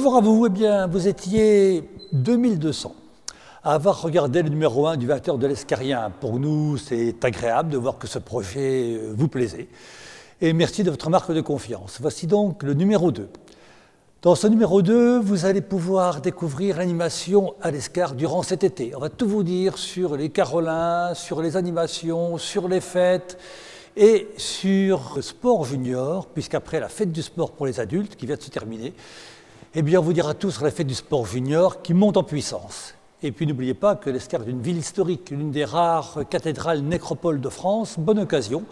Bonjour à vous, eh bien vous étiez 2200 à avoir regardé le numéro 1 du 20h de l'Escarien. Pour nous, c'est agréable de voir que ce projet vous plaisait. Et merci de votre marque de confiance. Voici donc le numéro 2. Dans ce numéro 2, vous allez pouvoir découvrir l'animation à l'Escar durant cet été. On va tout vous dire sur les Carolins, sur les animations, sur les fêtes et sur le sport junior, puisqu'après la fête du sport pour les adultes qui vient de se terminer, eh bien on vous dira tout sur la fête du sport junior qui monte en puissance. Et puis n'oubliez pas que l'Escar est une ville historique, l'une des rares cathédrales nécropoles de France. Bonne occasion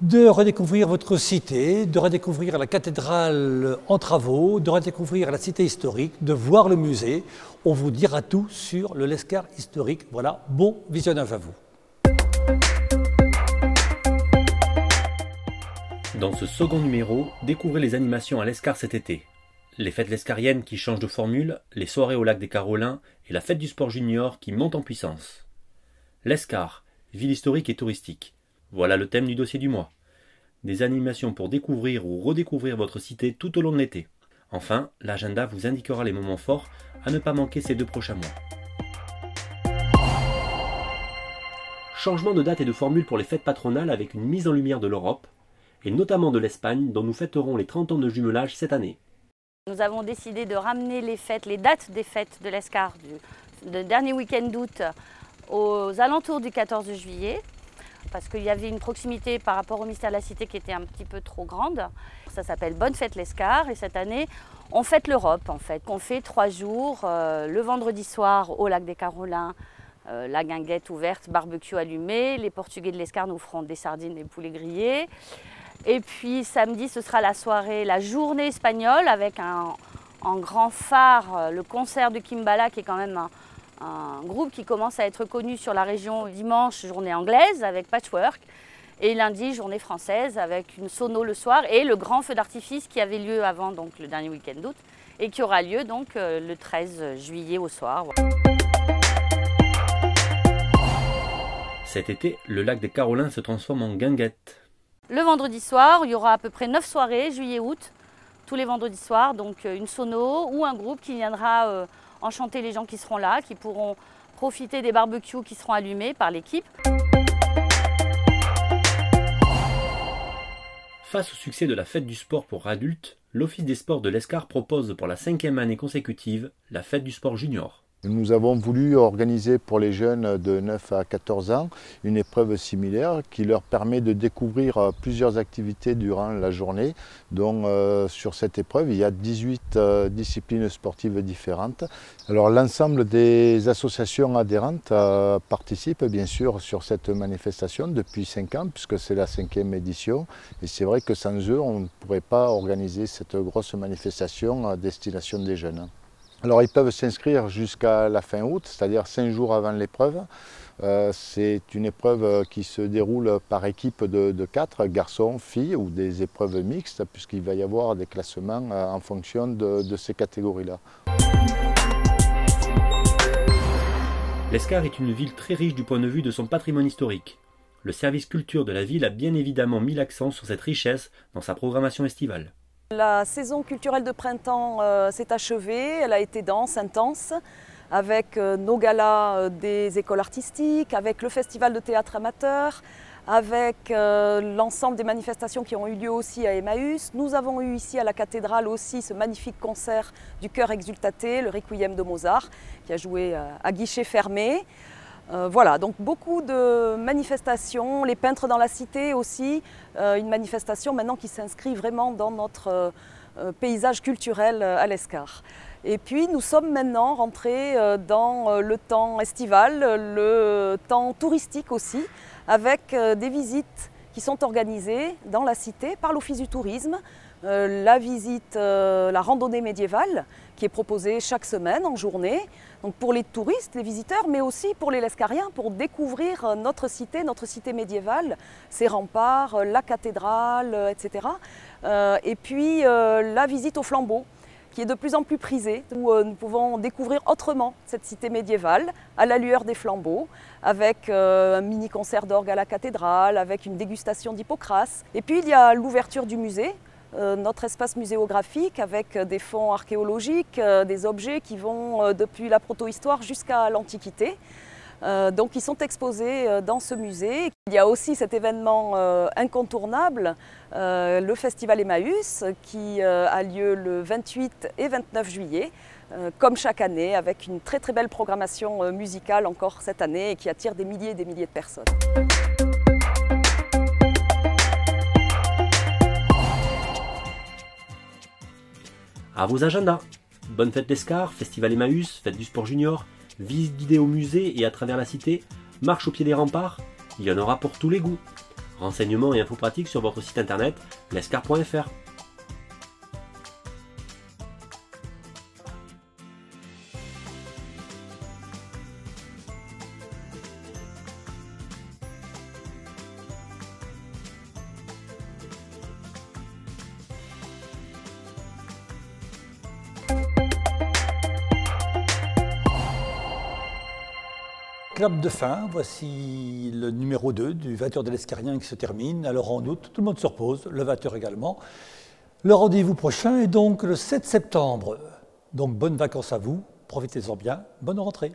de redécouvrir votre cité, de redécouvrir la cathédrale en travaux, de redécouvrir la cité historique, de voir le musée. On vous dira tout sur le l'Escar historique. Voilà, bon visionnage à vous. Dans ce second numéro, découvrez les animations à l'Escar cet été. Les fêtes lescariennes qui changent de formule, les soirées au lac des Carolins et la fête du sport junior qui monte en puissance. L'Escar, ville historique et touristique. Voilà le thème du dossier du mois. Des animations pour découvrir ou redécouvrir votre cité tout au long de l'été. Enfin, l'agenda vous indiquera les moments forts à ne pas manquer ces 2 prochains mois. Changement de date et de formule pour les fêtes patronales avec une mise en lumière de l'Europe, et notamment de l'Espagne dont nous fêterons les 30 ans de jumelage cette année. Nous avons décidé de ramener les dates des fêtes de l'Escar du dernier week-end d'août aux alentours du 14 juillet parce qu'il y avait une proximité par rapport au mystère de la Cité qui était un petit peu trop grande. Ça s'appelle Bonne Fête l'Escar et cette année on fête l'Europe en fait. On fait 3 jours, le vendredi soir au lac des Carolins, la guinguette ouverte, barbecue allumé. Les Portugais de l'Escar nous feront des sardines et poulets grillés. Et puis samedi, ce sera la soirée, la journée espagnole avec en grand phare le concert de Kimbala qui est quand même un groupe qui commence à être connu sur la région. Dimanche, journée anglaise avec Patchwork et lundi, journée française avec une sono le soir et le grand feu d'artifice qui avait lieu avant donc, le dernier week-end d'août et qui aura lieu donc le 13 juillet au soir. Cet été, le lac des Carolins se transforme en guinguette. Le vendredi soir, il y aura à peu près 9 soirées, juillet-août, tous les vendredis soirs, donc une sono ou un groupe qui viendra enchanter les gens qui seront là, qui pourront profiter des barbecues qui seront allumés par l'équipe. Face au succès de la fête du sport pour adultes, l'Office des sports de l'Escar propose pour la 5e année consécutive la fête du sport junior. Nous avons voulu organiser pour les jeunes de 9 à 14 ans une épreuve similaire qui leur permet de découvrir plusieurs activités durant la journée. Donc sur cette épreuve, il y a 18 disciplines sportives différentes. Alors l'ensemble des associations adhérentes participent bien sûr sur cette manifestation depuis 5 ans puisque c'est la 5e édition. Et c'est vrai que sans eux, on ne pourrait pas organiser cette grosse manifestation à destination des jeunes. Alors ils peuvent s'inscrire jusqu'à la fin août, c'est-à-dire 5 jours avant l'épreuve. C'est une épreuve qui se déroule par équipe de 4, garçons, filles ou des épreuves mixtes, puisqu'il va y avoir des classements en fonction de ces catégories-là. L'Escar est une ville très riche du point de vue de son patrimoine historique. Le service culture de la ville a bien évidemment mis l'accent sur cette richesse dans sa programmation estivale. La saison culturelle de printemps s'est achevée, elle a été dense, intense, avec nos galas des écoles artistiques, avec le festival de théâtre amateur, avec l'ensemble des manifestations qui ont eu lieu aussi à Emmaüs. Nous avons eu ici à la cathédrale aussi ce magnifique concert du chœur Exultate, le Requiem de Mozart, qui a joué à guichet fermé. Voilà, donc beaucoup de manifestations, les peintres dans la cité aussi, une manifestation maintenant qui s'inscrit vraiment dans notre paysage culturel à l'Escar. Et puis nous sommes maintenant rentrés dans le temps estival, le temps touristique aussi, avec des visites qui sont organisées dans la cité par l'Office du tourisme. La visite, la randonnée médiévale qui est proposée chaque semaine en journée, donc pour les touristes, les visiteurs, mais aussi pour les Lescariens, pour découvrir notre cité médiévale, ses remparts, la cathédrale, etc. Et puis la visite au flambeau, qui est de plus en plus prisée, où nous pouvons découvrir autrement cette cité médiévale, à la lueur des flambeaux, avec un mini-concert d'orgue à la cathédrale, avec une dégustation d'Hippocrate. Et puis il y a l'ouverture du musée, notre espace muséographique avec des fonds archéologiques, des objets qui vont depuis la protohistoire jusqu'à l'Antiquité. Donc ils sont exposés dans ce musée. Il y a aussi cet événement incontournable, le Festival Emmaüs, qui a lieu le 28 et 29 juillet, comme chaque année, avec une très très belle programmation musicale encore cette année et qui attire des milliers et des milliers de personnes. À vos agendas. Bonne fête l'Escar, Festival Emmaüs, fête du sport junior, visite guidée au musée et à travers la cité, marche au pied des remparts, il y en aura pour tous les goûts. Renseignements et infos pratiques sur votre site internet lescar.fr. Clap de fin, voici le numéro 2 du 20h de l'Escarien qui se termine. Alors en août, tout le monde se repose, le 20h également. Le rendez-vous prochain est donc le 7 septembre. Donc bonnes vacances à vous, profitez-en bien, bonne rentrée.